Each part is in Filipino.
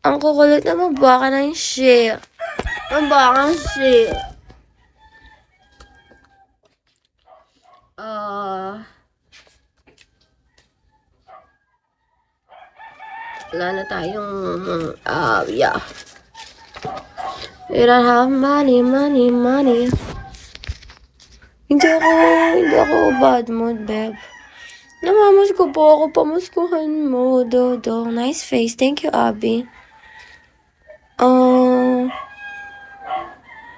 Ang kukulit na magbaka ng shit. Magbaka ng shit. Wala na tayong, yeah. We don't have money. Hindi ako bad mood, babe. Namamas ko po ako, pamuskuhan mo, Dodong. Nice face. Thank you, Abby.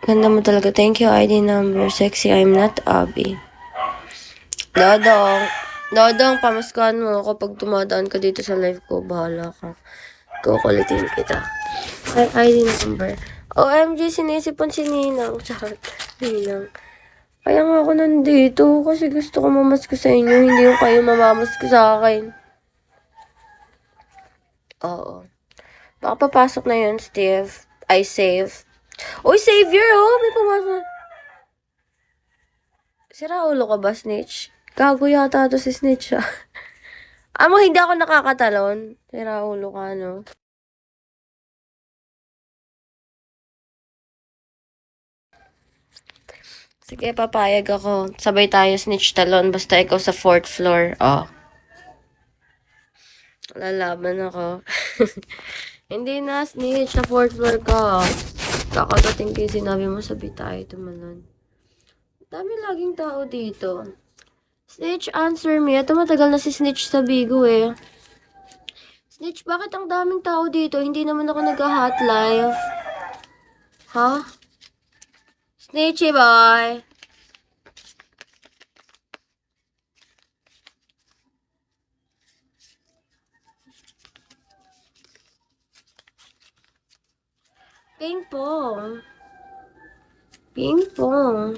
Ganda mo talaga. Thank you, ID number. Sexy, I'm not Abby. Dodong, pamuskuhan mo ako pag tumadaan ka dito sa live ko. Bahala ka. Kukulitin kita. ID number. OMG, sinisipon si Ninang. Chat. Ninang. Kaya nga ako nandito kasi gusto ko mamasko sa inyo. Hindi yung kayo mamamasko sa akin. Oo. Baka papasok na yun, Steve. I save. Uy, savior, oh! May pumasok. Sira ulo ka ba, Snitch? Gago yata to si Snitch, ah. Amo, hindi ako nakakatalon. Sira ulo ka, no? Sige, papayag ako. Sabay tayo, Snitch talon. Basta ikaw sa 4th floor. Oh. Lalaban ako. Hindi na, Snitch. Sa 4th floor ka. Kakagating kayo sinabi mo, sabay tayo tumalon. Dami laging tao dito. Snitch, answer me. Ito matagal na si Snitch sa Bigo eh. Snitch, bakit ang daming tao dito? Hindi naman ako nag-hot live. Ha? Snitchy boy. Ping pong. Ping pong.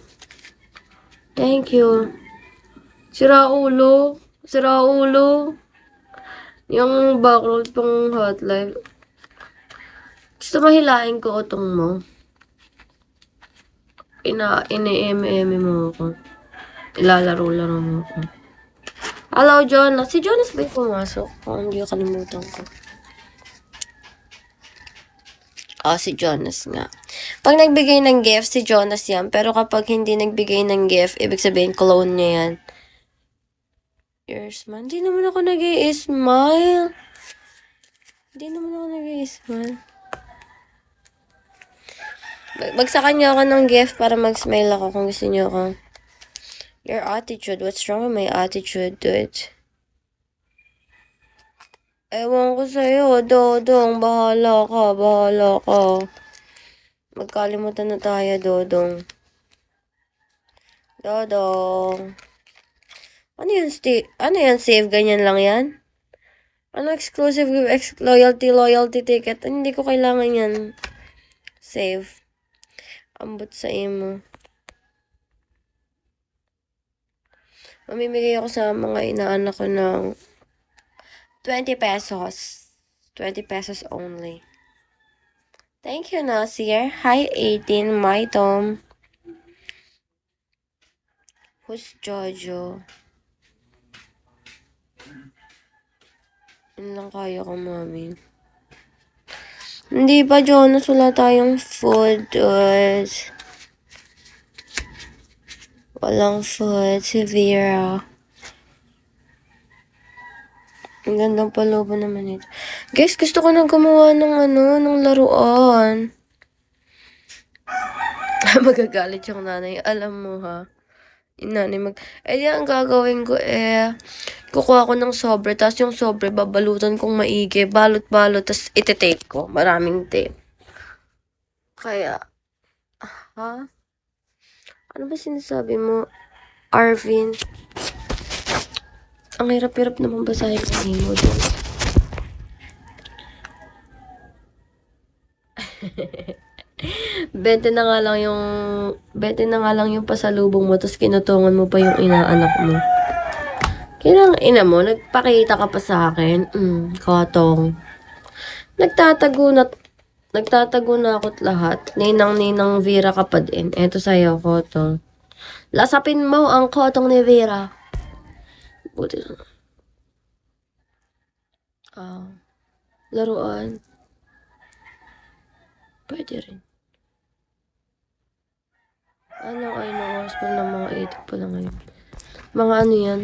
Thank you. Sira ulo. Sira ulo. Yung background pang hot live. Gusto mahilain ko utong mo. Ine-eme mo ako. Ilalaro-laro mo ako. Hello, Jonas. Si Jonas ba yung pumasok? Hindi ko kalimutan ko. Si Jonas nga. Pag nagbigay ng gift, si Jonas yan. Pero kapag hindi nagbigay ng gift, ibig sabihin, clone niya yan. Your smile. Hindi naman ako nag-i-smile. Bagsakan niyo ako ng gift para mag-smile ako kung gusto niyo ako. Your attitude. What's wrong with my attitude, dude? Ewan ko sa'yo, Dodong. Bahala ka. Magkalimutan na tayo, Dodong. Ano yan, save? Ganyan lang yan? Ano exclusive loyalty ticket? Hindi ko kailangan yan. Save. Ambot sa imo. Mamimigay ako sa mga inaanak ko ng 20 pesos. 20 pesos only. Thank you, Nasir. Hi, 18. My Tom. Who's Jojo? Yun lang kaya ko, mami. Hindi pa, Jonas. Wala tayong food, dude. Walang food. Si Vera. Ang gandang palobo naman ito. Guys, gusto ko nang gumawa ng laruan. Magagalit yung nanay. Alam mo, ha? Yung nanay di ang gagawin ko kukuha ko ng sobre, tapos yung sobre, babalutan kong maigi, balot-balot, tapos iti-tape ko. Maraming tape. Kaya, ha? Ano ba sinasabi mo, Arvin? Ang hirap-hirap naman basahin ko mo doon. Bente na nga lang yung pasalubong mo, tapos kinutungan mo pa yung inaanak mo. Kinang ina mo, nagpakita ka pa sa akin. Kotong. Nagtatago na ako't lahat. Ninang Vera ka pa din. Eto sa'yo, Kotong. Lasapin mo ang Kotong ni Vera. Buti na. Laruan. Pwede rin. Ano kayo ng oras pa ng mga 8 pa lang ngayon? Mga ano yan?